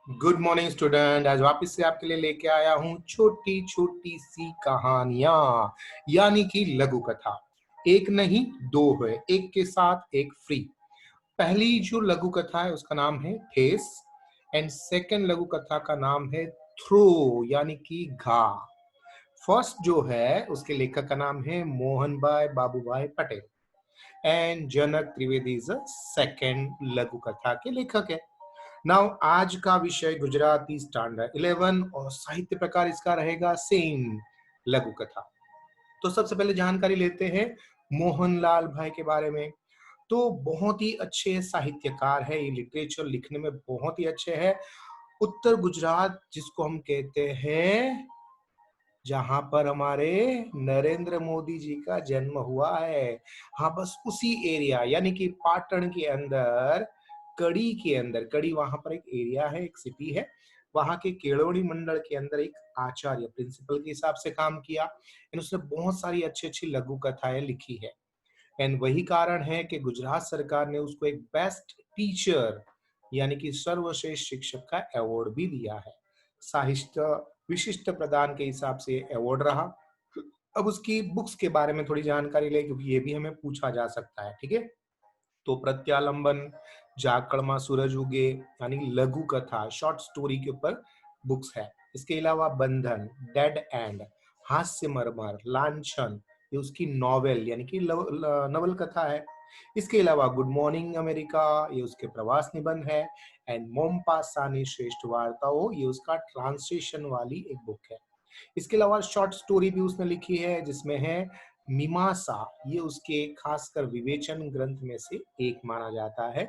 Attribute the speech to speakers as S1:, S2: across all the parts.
S1: Good morning student. आज वापस से आपके लिए लेके आया हूँ छोटी छोटी सी कहानियां, यानी कि लघु कथा। एक नहीं दो है, एक के साथ एक फ्री। पहली जो लघु कथा है उसका नाम है ठेस, एंड सेकंड लघु कथा का नाम है थ्रो, यानी कि घा। फर्स्ट जो है उसके लेखक का नाम है मोहन भाई बाबू भाई Patel, and Janak Trivedi is second लघु कथा के लेखक है। नाउ आज का विषय गुजराती स्टैंडर्ड 11 और साहित्य प्रकार इसका रहेगा सेम लघु कथा। तो सबसे पहले जानकारी लेते हैं मोहनलाल भाई के बारे में। तो बहुत ही अच्छे साहित्यकार है, ये लिटरेचर लिखने में बहुत ही अच्छे हैं। उत्तर गुजरात जिसको हम कहते हैं, जहां पर हमारे नरेंद्र मोदी जी का जन्म हुआ है, हाँ बस उसी एरिया, यानी कि पाटन के अंदर, कड़ी के अंदर, कड़ी वहां पर एक एरिया है, एक सिटी है। वहां के केलोड़ी मंडल के अंदर एक आचार्य प्रिंसिपल के हिसाब से काम किया। उसने बहुत सारी अच्छी अच्छी लघु कथाएं लिखी है। एंड वही कारण है कि गुजरात सरकार ने उसको एक बेस्ट टीचर, यानी कि सर्वश्रेष्ठ शिक्षक का अवार्ड भी दिया है। साहित्य विशिष्ट प्रदान के हिसाब से अवार्ड रहा। अब उसकी बुक्स के बारे में थोड़ी जानकारी ले, क्योंकि ये भी हमें पूछा जा सकता है। ठीक है, तो प्रत्यालंबन, जाकड़मा सूरज उगे, यानी लघु कथा शॉर्ट स्टोरी के ऊपर बुक्स है। इसके अलावा बंधन, डेड एंड, हास्य मरमर, लांछन, ये उसकी नॉवेल यानी कि नवल कथा है। इसके अलावा गुड मॉर्निंग अमेरिका, ये उसके प्रवास निबंध है। एंड मोमपासानी श्रेष्ठ वार्ताओं, ये उसका ट्रांसलेशन वाली एक बुक है। इसके अलावा शॉर्ट स्टोरी भी उसने लिखी है, जिसमें है मीमांसा, ये उसके खासकर विवेचन ग्रंथ में से एक माना जाता है।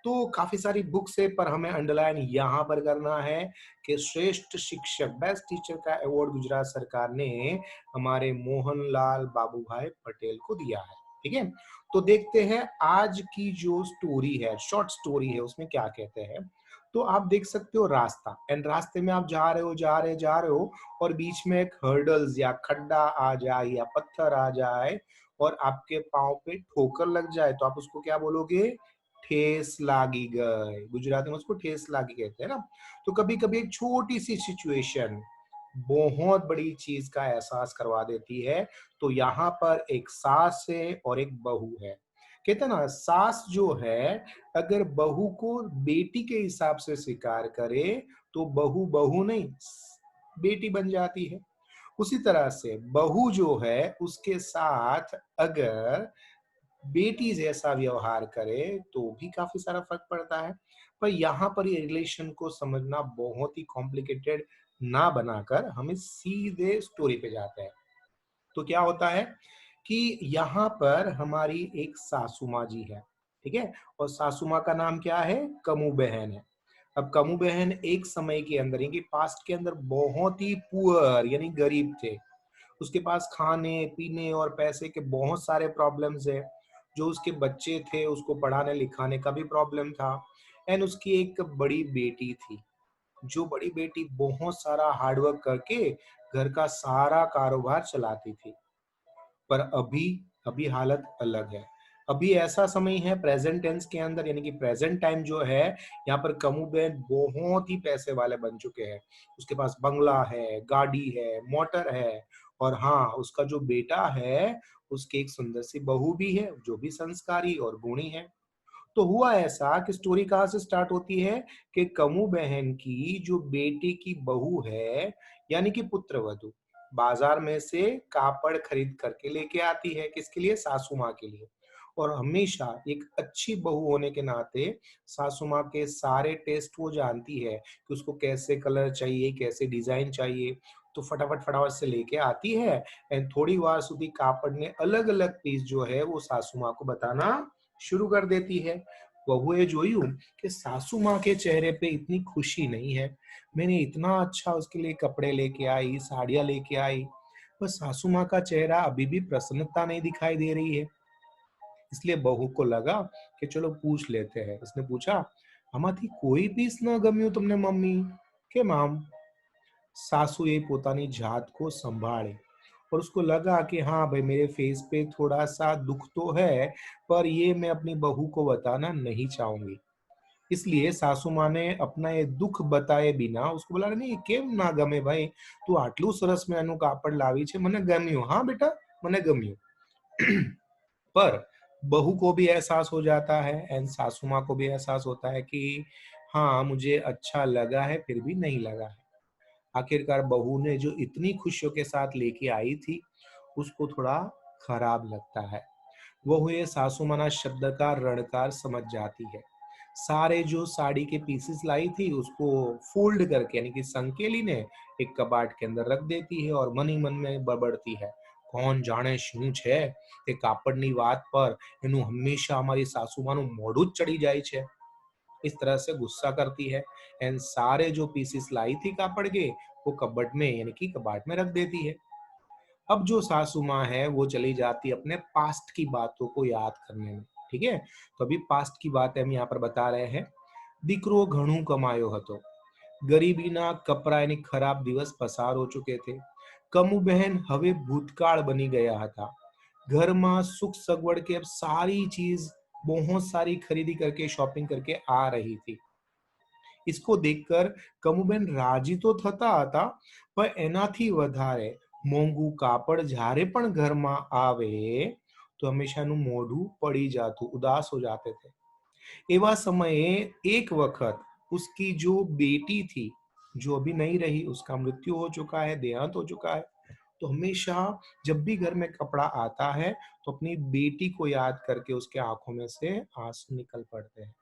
S1: तो काफी सारी बुक्स है, पर हमें अंडरलाइन यहाँ पर करना है कि श्रेष्ठ शिक्षक, बेस्ट टीचर का अवार्ड गुजरात सरकार ने हमारे मोहनलाल बाबू भाई पटेल को दिया है। ठीक है, तो देखते हैं आज की जो स्टोरी है, शॉर्ट स्टोरी है, उसमें क्या कहते हैं। तो आप देख सकते हो रास्ता, एंड रास्ते में आप जा रहे हो, और बीच में एक हर्डल्स या खड्डा आ जाए या पत्थर आ जाए और आपके पाँव पे ठोकर लग जाए, तो आप उसको क्या बोलोगे? ठेस लागी गई। गुजराती में उसको ठेस लागी कहते हैं ना। तो कभी कभी एक छोटी सी सिचुएशन बहुत बड़ी चीज का एहसास करवा देती है। तो यहाँ पर एक सास है और एक बहू है। कहते हैं ना, सास जो है अगर बहू को बेटी के हिसाब से स्वीकार करे, तो बहू बहू नहीं, बेटी बन जाती है। उसी तरह से बहू जो है उसके साथ अगर बेटी जैसा व्यवहार करे, तो भी काफी सारा फर्क पड़ता है। पर यहाँ पर ये रिलेशन को समझना बहुत ही कॉम्प्लिकेटेड ना बनाकर हमें सीधे स्टोरी पे जाते हैं। तो क्या होता है कि यहाँ पर हमारी एक सासू माँ जी है। ठीक है, और सासू माँ का नाम क्या है? कमू बहन है। अब कमू बहन एक समय के अंदर, यानी पास्ट के अंदर, बहुत ही पुअर यानी गरीब थे। उसके पास खाने पीने और पैसे के बहुत सारे प्रॉब्लम्स है। जो उसके बच्चे थे उसको पढ़ाने लिखाने का भी प्रॉब्लम था। एंड उसकी एक बड़ी बेटी थी, जो बड़ी बेटी बहुत सारा हार्डवर्क करके घर का सारा कारोबार चलाती थी। पर अभी अभी हालत अलग है। अभी ऐसा समय है प्रेजेंट टेंस के अंदर, यानी कि प्रेजेंट टाइम जो है, यहाँ पर कमू बहन बहुत ही पैसे वाले बन चुके हैं। उसके पास बंगला है, गाड़ी है, मोटर है, और हाँ, उसका जो बेटा है उसकी एक सुंदर सी बहू भी है, जो भी संस्कारी और गुणी है। तो हुआ ऐसा कि स्टोरी कहाँ से स्टार्ट होती है कि कमू बहन की जो बेटे की बहू है, यानी कि पुत्रवधू, बाजार में से कापड़ खरीद करके लेके आती है। किसके लिए? सासू माँ के लिए। और हमेशा एक अच्छी बहू होने के नाते सासू माँ के सारे टेस्ट वो जानती है कि उसको कैसे कलर चाहिए, कैसे डिजाइन चाहिए। तो फटाफट फटाफट से लेके आती है। एंड थोड़ी बार સુધી कापड़ ने अलग अलग पीस जो है वो सासू माँ को बताना शुरू कर देती है। बहुए જોયું कि सासू माँ के चेहरे पे इतनी खुशी नहीं है। मैंने इतना अच्छा उसके लिए कपड़े लेके आई, साड़ियां लेके आई, पर सासू माँ का चेहरा अभी भी प्रसन्नता नहीं दिखाई दे रही है। इसलिए बहू को लगा कि चलो पूछ लेते हैं। उसने पूछा, આમાંથી કોઈ પીસ ન ગમ્યું તમને મમ્મી? કેમ આમ? सासुए पोतानी जात को संभाले, और उसको लगा कि हाँ भाई, मेरे फेस पे थोड़ा सा दुख तो है, पर ये मैं अपनी बहू को बताना नहीं चाहूंगी। इसलिए सासू माँ ने अपना ये दुख बताए बिना उसको बोला, नहीं केम ना गमे भाई, તું આટલું સરસ મજાનું કાપડ લાવી છે, મને ગમ્યું, हाँ बेटा મને ગમ્યું। पर बहू को भी एहसास हो जाता है एंड सासू माँ को भी एहसास होता है कि हाँ मुझे अच्छा लगा है फिर भी नहीं लगा है। आखिरकार बहू ने जो इतनी खुशियों के साथ लेके आई थी उसको थोड़ा खराब लगता है। वो हुए सासू माना शब्द का रणकार समझ जाती है। सारे जो साड़ी के पीसेस लाई थी उसको फोल्ड करके यानी कि संकेली ने एक कबाट के अंदर रख देती है और मन ही मन में बबड़ती है, कौन जाने શું છે તે કાપડની વાત પર એનું હંમેશા અમારી સાસુમાનું મોઢું જ ચડી જાય છે। इस तरह से गुस्सा करती है एंड सारे जो पीसेस लाई थी कापड़ के वो कबट में यानी कि कबाट में रख देती है। अब जो सासू माँ है वो चली जाती है अपने पास्ट की बातों को याद करने में। ठीक है, तो अभी पास्ट की बात हम यहाँ पर बता रहे हैं। દીકરો ઘણું કમાયો હતો, ગરીબીના કપરા એની ખરાબ દિવસ પસાર हो चुके थे। કમુ બહેન હવે ભૂતકાળ બની ગયા હતા। ઘરમાં સુખ સગવડ के अब सारी चीज बहुत सारी खरीदी करके शॉपिंग करके आ रही थी। इसको देखकर કમુબેન રાજી તો થતા હતા પણ એનાથી વધારે મોંઘું કાપડ જ્યારે પણ ઘરમાં આવે તો હંમેશાનું મોઢું પડી જાતું, ઉદાસ हो जाते थे। एवा समये एक वक्त उसकी जो बेटी थी, जो अभी नहीं रही, उसका मृत्यु हो चुका है, देहांत हो चुका है। तो हमेशा जब भी घर में कपड़ा आता है तो अपनी बेटी को याद करके उसके आंखों में से आंसू निकल पड़ते हैं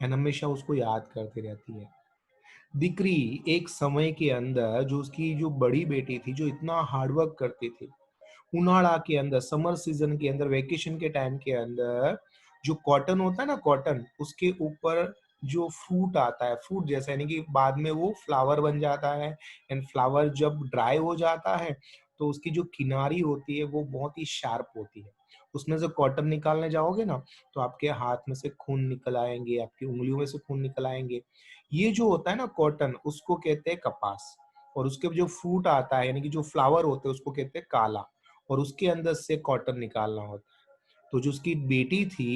S1: एंड हमेशा उसको याद करती रहती है। दिक्री एक समय के अंदर जो उसकी जो बड़ी बेटी थी जो इतना हार्डवर्क करती थी, उनाड़ा के अंदर समर सीजन के अंदर वेकेशन के टाइम के अंदर जो कॉटन होता है ना, कॉटन उसके ऊपर जो फ्रूट आता है, फ्रूट जैसा यानी कि बाद में वो फ्लावर बन जाता है एंड फ्लावर जब ड्राई हो जाता है तो उसकी जो किनारी होती है वो बहुत ही शार्प होती है। उसमें से कॉटन निकालने जाओगे ना तो आपके हाथ में से खून निकल आएंगे, आपकी उंगलियों में से खून निकल आएंगे। ये जो होता है ना कॉटन, उसको कहते हैं कपास। और उसके जो फ्रूट आता है यानी कि जो फ्लावर होते हैं उसको कहते हैं काला। और उसके अंदर से कॉटन निकालना होता है। तो जो उसकी बेटी थी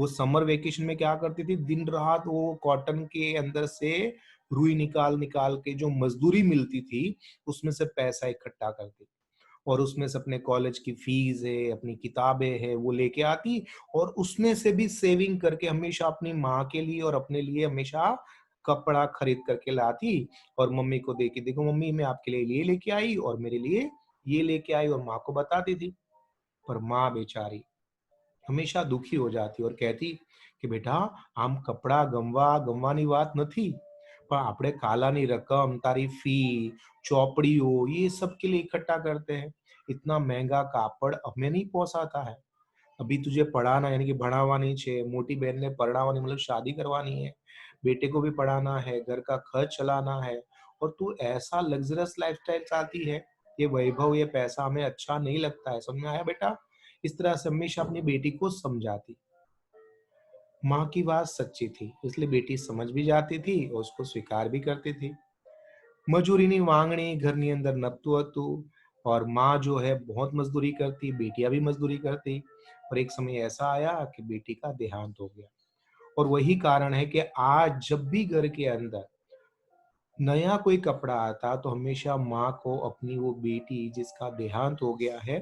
S1: वो समर वेकेशन में क्या करती थी, दिन रात वो कॉटन के अंदर से रुई निकाल निकाल के जो मजदूरी मिलती थी उसमें से पैसा इकट्ठा करती और उसमें से अपने कॉलेज की फीस है, अपनी किताबें है, वो लेके आती और उसमें से भी सेविंग करके हमेशा अपनी माँ के लिए और अपने लिए हमेशा कपड़ा खरीद करके लाती और मम्मी को दे के, देखो मम्मी मैं आपके लिए ये लेके आई और मेरे लिए ये लेके आई, और माँ को बताती थी। पर माँ बेचारी હંમેશા દુખી हो जाती और कहती कि बेटा આમ કપડા ગમવાની વાત નથી, પણ આપણે કાલાની રકમ, તારી फी, चौपड़ियों ये सब के लिए इकट्ठा करते हैं। इतना महंगा कापड़ हमें नहीं पोसाता है। अभी तुझे पढ़ाना यानी कि भणावવાની છે, मोटी बहन ने परणावनी मतलब शादी करवानी है, बेटे को भी पढ़ाना है, घर का खर्च चलाना है, और तू ऐसा लग्जरियस लाइफस्टाइल चाहती है। ये वैभव ये पैसा हमें अच्छा नहीं लगता है, समझ में आया बेटा? इस तरह से हमेशा अपनी बेटी को समझाती। माँ की बात सच्ची थी इसलिए बेटी समझ भी जाती थी और उसको स्वीकार भी करती थी। મજૂરીની માંગણી ઘરની અંદર નપતું હતું और माँ जो है बहुत मजदूरी करती, बेटियां भी मजदूरी करती। और एक समय ऐसा आया कि बेटी का देहांत हो गया। और वही कारण है कि आज जब भी घर के अंदर नया कोई कपड़ा आता तो हमेशा माँ को अपनी वो बेटी जिसका देहांत हो गया है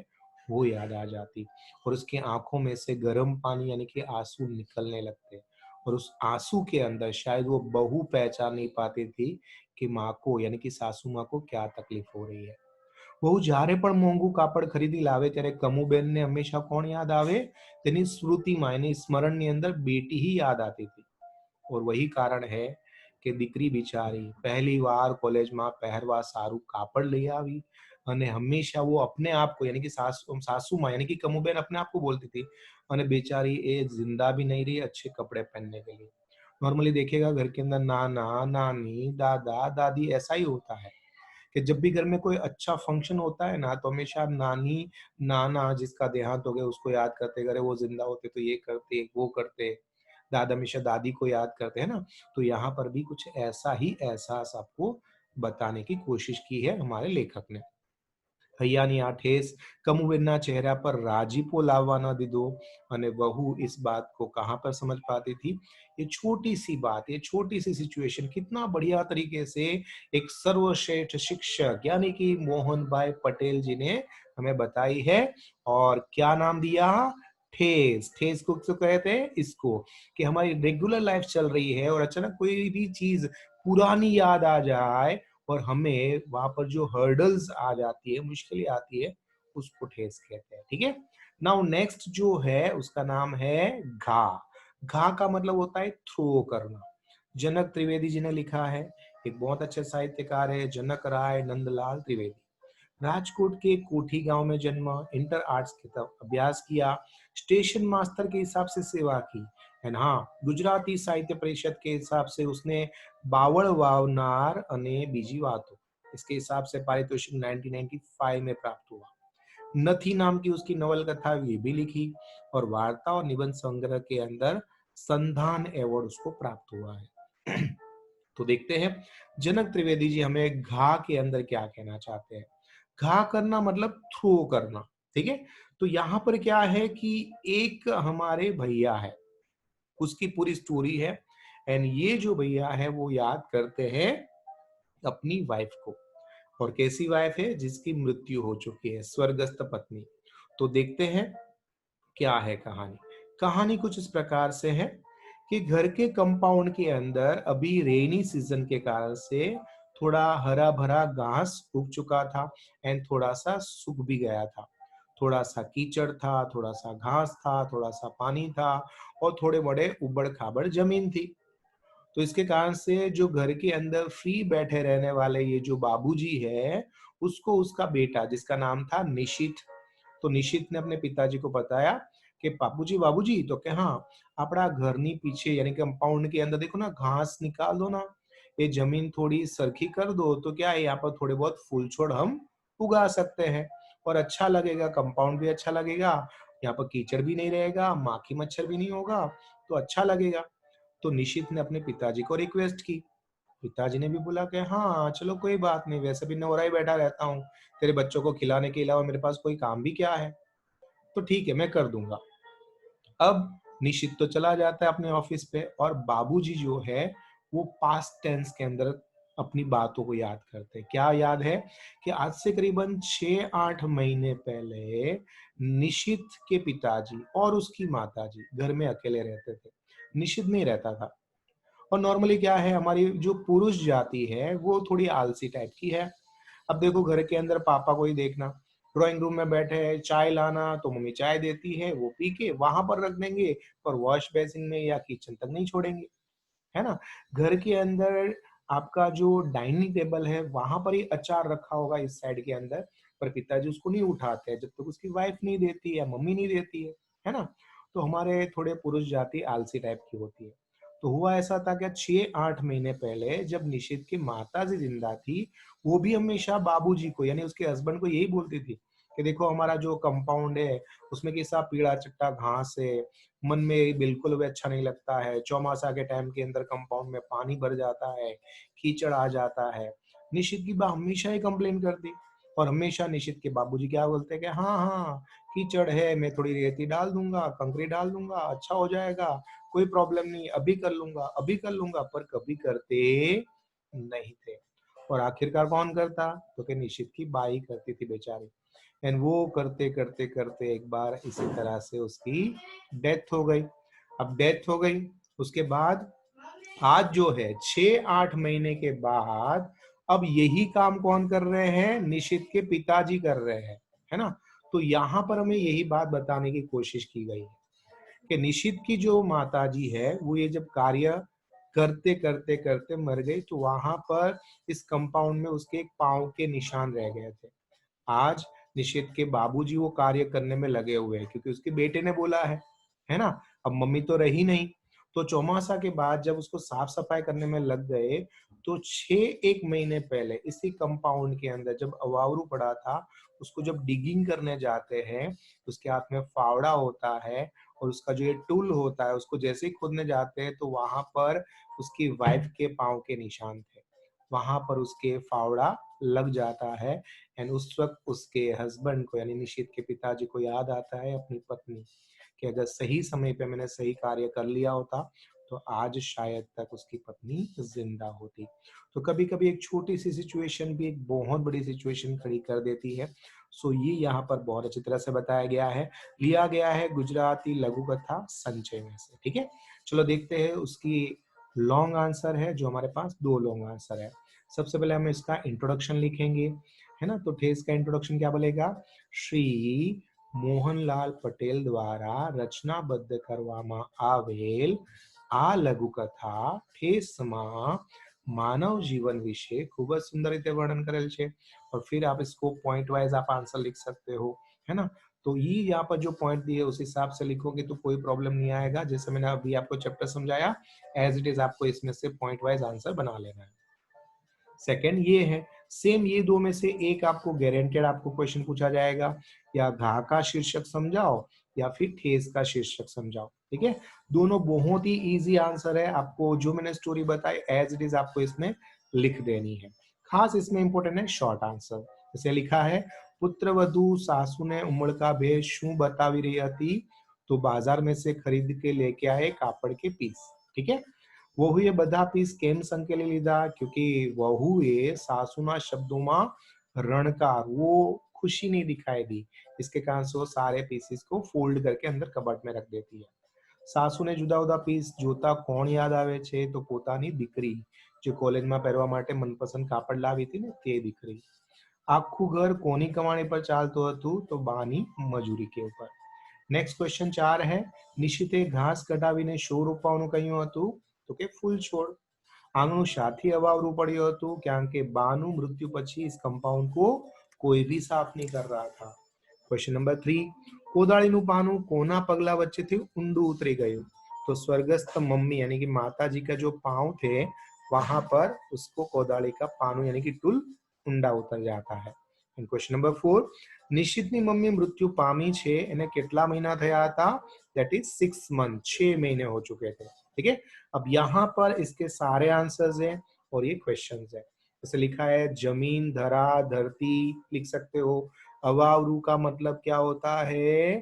S1: वो याद आ जाती और उसकी आंखों में से गर्म पानी यानी कि आंसू निकलने लगते। और उस आंसू के अंदर शायद वो बहू पहचान नहीं पाती थी कि माँ को यानी कि सासू माँ को क्या तकलीफ हो रही है। બહુ જ્યારે પણ મોંઘું કાપડ ખરીદી લાવે ત્યારે કમુબેનને હંમેશા કોણ યાદ આવે? તેની સ્મૃતિમાં એની સ્મરણની અંદર બેટી ही याद आती थी। और वही कारण है કે દીકરી બિચારી પહેલી વાર કોલેજમાં પહેરવા સારું કાપડ લઈ આવી અને હંમેશા वो अपने आप को यानी कि सासू माँ यानी कि कमूबेन अपने आप को बोलती थी અને बेचारी એ जिंदा भी नहीं रही अच्छे कपड़े पहनने के लिए। नॉर्मली देखिएगा घर के अंदर नाना नानी दादा दादी ऐसा ही होता है कि जब भी घर में कोई अच्छा फंक्शन होता है ना तो हमेशा नानी नाना जिसका देहांत हो गया उसको याद करते, अगर वो जिंदा होते तो ये करते वो करते। दादा हमेशा दादी को याद करते हैं ना। तो यहाँ पर भी कुछ ऐसा ही एहसास आपको बताने की कोशिश की है हमारे लेखक ने। હૈયાની આ ઠેસ કમુબેનના चेहरा पर राजीपो लावा न दीधो અને વહુ इस बात को कहाँ पर समझ पाती थी। ये छोटी सी बात, ये छोटी सी सिचुएशन कितना बढ़िया तरीके से एक सर्वश्रेष्ठ शिक्षक यानी कि मोहन भाई पटेल जी ने हमें बताई है। और क्या नाम दिया? ठेस। ठेस को क्यों कहते हैं? इसको कि हमारी रेगुलर लाइफ चल रही है और अचानक कोई भी चीज पुरानी याद आ जाए और हमें वहां पर जो हर्डल्स आ जाती है, मुश्किलें आती है, उसको ठेस कहते हैं। ठीक है। नाउ नेक्स्ट जो है उसका नाम है घा। घा का मतलब होता है थ्रो करना। जनक त्रिवेदी जी ने लिखा है, एक बहुत अच्छे साहित्यकार है जनक राय नंदलाल त्रिवेदी। राजकोट के कोठी गांव में जन्मा, इंटर आर्ट्स की तरफ अभ्यास किया, स्टेशन मास्टर के हिसाब से सेवा की। एंड हाँ, गुजराती साहित्य परिषद के हिसाब से उसने बावड़ वावनार अने बीजी वातो इसके हिसाब से पारितोषिक 1995 में प्राप्त हुआ। नथी नाम की उसकी नवल कथा ये भी लिखी और वार्ता और निबंध संग्रह के अंदर संधान अवार्ड उसको प्राप्त हुआ है। तो देखते हैं जनक त्रिवेदी जी हमें घा के अंदर क्या कहना चाहते हैं। घा करना मतलब थ्रो करना। ठीक है। तो यहाँ पर क्या है कि एक हमारे भैया है, उसकी पूरी स्टोरी है। एंड ये जो भैया है वो याद करते हैं अपनी वाइफ को। और कैसी वाइफ है? जिसकी मृत्यु हो चुकी है, स्वर्गस्थ पत्नी। तो देखते हैं क्या है कहानी। कहानी कुछ इस प्रकार से है कि घर के कंपाउंड के अंदर अभी रेनी सीजन के कारण से थोड़ा हरा भरा घास उग चुका था एंड थोड़ा सा सूख भी गया था। थोड़ा सा कीचड़ था, थोड़ा सा घास था, थोड़ा सा पानी था और थोड़े बड़े उबड़ खाबड़ जमीन थी। तो इसके कारण से जो घर के अंदर फ्री बैठे रहने वाले ये जो बाबूजी है, उसको उसका बेटा जिसका नाम था निशित, तो निशित ने अपने पिताजी को बताया कि बाबूजी बाबूजी, तो क्या हाँ, આપણા ઘરની पीछे यानी कंपाउंड के अंदर देखो ना घास निकाल दो ना, ये जमीन थोड़ी सरखी कर दो तो क्या है यहाँ पर थोड़े बहुत फूल छोड़ हम उगा सकते हैं और अच्छा लगेगा, कंपाउंड भी अच्छा लगेगा, यहाँ पर कीचड़ भी नहीं रहेगा, माखी मच्छर भी नहीं होगा, तो अच्छा लगेगा। तो निशित ने अपने पिताजी को रिक्वेस्ट की। पिताजी ने भी बोला कि हाँ चलो कोई बात नहीं, वैसे भी नौरा ही बैठा रहता हूँ, तेरे बच्चों को खिलाने के अलावा मेरे पास कोई काम भी क्या है, तो ठीक है मैं कर दूंगा। अब निशित तो चला जाता है अपने ऑफिस पे और बाबूजी जो है वो पास्ट टेंस के अंदर अपनी बातों को याद करते हैं। क्या याद है? कि आज से करीबन 6-8 महीने पहले निशित के पिताजी और उसकी माताजी घर में अकेले रहते थे, निशित नहीं रहता था। और नॉर्मली क्या है, हमारी जो पुरुष जाति है वो थोड़ी आलसी टाइप की है। अब देखो घर के अंदर पापा को ही देखना, ड्राइंग रूम में बैठे हैं, चाय लाना तो मम्मी चाय देती है, वो पी के वहां पर रख देंगे, पर वॉश बेसिन में या किचन तक नहीं छोड़ेंगे, है ना। घर के अंदर आपका जो डाइनिंग टेबल है वहां पर ही अचार रखा होगा इस साइड के अंदर, पर पिताजी उसको नहीं उठाते हैं जब तक उसकी वाइफ नहीं देती है, मम्मी नहीं देती है ना। तो हमारे थोड़े पुरुष जाति आलसी टाइप की होती है। तो हुआ ऐसा था कि 6-8 महीने पहले जब निशित की माता जी जिंदा थी, वो भी हमेशा बाबूजी को यानी उसके हस्बैंड को यही बोलती थी कि देखो हमारा जो कंपाउंड है उसमें कैसा पीला चिट्टा घास है, मन में बिल्कुल भी अच्छा नहीं लगता है, चौमासा के टाइम के अंदर कंपाउंड में पानी भर जाता है, कीचड़ आ जाता है। निशित की माँ हमेशा ही कंप्लेन करती और हमेशा निशित के बाबूजी क्या बोलते कि हाँ हाँ कीचड़ है, मैं थोड़ी रेती डाल दूंगा, कंकरी डाल दूंगा, अच्छा हो जाएगा, कोई प्रॉब्लम नहीं, अभी कर लूंगा अभी कर लूंगा, पर कभी करते नहीं थे। और आखिरकार कौन करता? तो कि निशित की बाई करती थी बेचारी। एंड वो करते करते करते एक बार इसी तरह से उसकी डेथ हो गई। अब डेथ हो गई उसके बाद आज जो है 6-8 महीने के बाद अब यही काम कौन कर रहे हैं? निशित के पिताजी कर रहे हैं, है ना। तो यहाँ पर हमें यही बात बताने की कोशिश की गई है कि निशित की जो माताजी है वो ये जब कार्य करते करते करते मर गई, तो वहां पर इस कंपाउंड में उसके एक पांव के निशान रह गए थे। आज निशित के बाबूजी वो कार्य करने में लगे हुए हैं क्योंकि उसके बेटे ने बोला है ना। अब मम्मी तो रही नहीं, तो चौमासा के बाद जब उसको साफ सफाई करने में लग गए, तो 6-1 महीने पहले इसी कंपाउंड के अंदर जब अवावरू पड़ा था, उसको जब डिगिंग करने जाते हैं, उसके हाथ में फावड़ा होता है और उसका जो ये टूल होता है उसको जैसे ही खोदने जाते हैं तो वहां पर उसकी वाइफ के पांव के निशान थे, वहां पर उसके फावड़ा लग जाता है एंड उस वक्त उसके हस्बैंड को यानी निशित के पिताजी को याद आता है अपनी पत्नी कि अगर सही समय पे मैंने सही कार्य कर लिया होता तो आज शायद तक उसकी पत्नी जिंदा होती। तो कभी कभी एक छोटी सी सिचुएशन भी एक बहुत बड़ी सिचुएशन खड़ी कर देती है। सो ये यहाँ पर बहुत अच्छी तरह से बताया गया है, लिया गया है गुजराती लघु कथा संचय में से। ठीक है, चलो देखते हैं उसकी लॉन्ग आंसर है जो हमारे पास दो लॉन्ग आंसर है। सबसे पहले हम इसका इंट्रोडक्शन लिखेंगे, है ना। तो ठेस का इंट्रोडक्शन क्या बोलेगा, श्री मोहनलाल पटेल द्वारा रचनाबद्ध કરવામાં આવેલ આ લઘુકથા ठेसમાં मानव जीवन विषय खूब જ सुंदर રીતે વર્ણન કરેલ છે। और फिर आप इसको पॉइंट वाइज आप आंसर लिख सकते हो, है ना। तो ये यहाँ पर जो पॉइंट दिए उस हिसाब से लिखोगे तो कोई प्रॉब्लम नहीं आएगा। जैसे मैंने अभी आपको चैप्टर समझाया एज इट इज आपको इसमें से पॉइंट वाइज आंसर बना लेना है। सेकंड ये है, सेम ये दो में से एक आपको गारंटेड आपको क्वेश्चन पूछा जाएगा, या घा का शीर्षक समझाओ या फिर ठेस का शीर्षक समझाओ। ठीक है, दोनों बहुत ही इजी आंसर है। आपको जो मैंने स्टोरी बताई एज इट इज आपको इसमें लिख देनी है। खास इसमें इंपॉर्टेंट है शॉर्ट आंसर। जैसे लिखा है, पुत्रवधू सासू ने उमड़का भेद शू बतावी रही હતી तो बाजार में से खरीद के लेके आए कापड़ के पीस। ठीक है, વહુએ બધા પીસ કેમ સંકેલી લીધા, क्योंकि વહુએ સાસુના શબ્દોમાં રણકાર वो खुशी नहीं दिखाई दी, इसके कारण से वो सारे पीसेस को फोल्ड करके अंदर कबर्ड में रख देती है। સાસુને જુદા જુદા પીસ જોતા કોણ યાદ આવે છે, તો પોતાની દીકરી જે કોલેજમાં પહેરવા માટે મનપસંદ કાપડ લાવી હતી ને તે દીકરી। આખું ઘર કોની કમાણી પર ચાલતું હતું, તો બાની મજૂરી કે ઉપર। નેક્સ્ટ ક્વેશ્ચન 4 है, નિશિતે ઘાસ કઢાવીને શો રોપવાનું કહ્યું હતું, તો કે ફૂલ છોડ। આંગણું શાથી અવાવરું પડ્યું હતું, કારણ કે બાનું મૃત્યુ પછી इस कंपाउंड को कोई भी साफ नहीं कर रहा था। क्वेश्चन नंबर 3, કોદાળીનું પાનું કોના પગલા વચ્ચેથી ઊંડું ઉતરી ગયું, तो स्वर्गस्थ मम्मी यानी कि माता जी का जो पांव थे वहां पर उसको कोदाली का पानु यानी कि टूल ઊંડા उतर जाता है। क्वेश्चन नंबर 4, નિશિતની મમ્મી મૃત્યુ પામી છે એને કેટલા મહિના થયા હતા, दैट इज 6 मंथ, 6 महीने हो चुके थे। ठीक है, अब यहाँ पर इसके सारे आंसर्स हैं और ये क्वेश्चंस हैं। जैसे लिखा है जमीन, धरा, धरती लिख सकते हो। अवावरू का मतलब क्या होता है,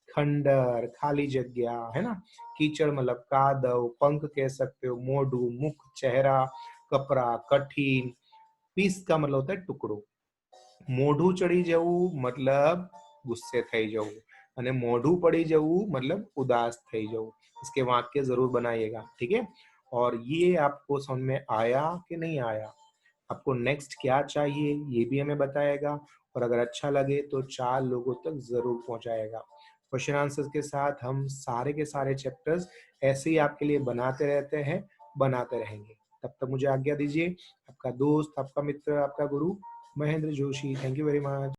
S1: खंडर, खाली जगह, है ना। कीचड़ मतलब कादव, पंख कह सकते हो, मोढू, मुख, चेहरा, कपड़ा, कठिन। पीस का मतलब होता है टुकड़ो। મોઢું ચડી જવું मतलब ગુસ્સે થઈ જવું, અને મોઢું પડી જવું मतलब उदास થઈ જવું। इसके वाक्य जरूर बनाइएगा। ठीक है, और ये आपको समझ में आया कि नहीं आया, आपको नेक्स्ट क्या चाहिए ये भी हमें बताएगा, और अगर अच्छा लगे तो 4 लोगों तक जरूर पहुंचाएगा। क्वेश्चन आंसर्स के साथ हम सारे के सारे चैप्टर्स ऐसे ही आपके लिए बनाते रहते हैं, बनाते रहेंगे। तब तक मुझे आज्ञा दीजिए। आपका दोस्त, आपका मित्र, आपका गुरु Mahendra Joshi. Thank you very much.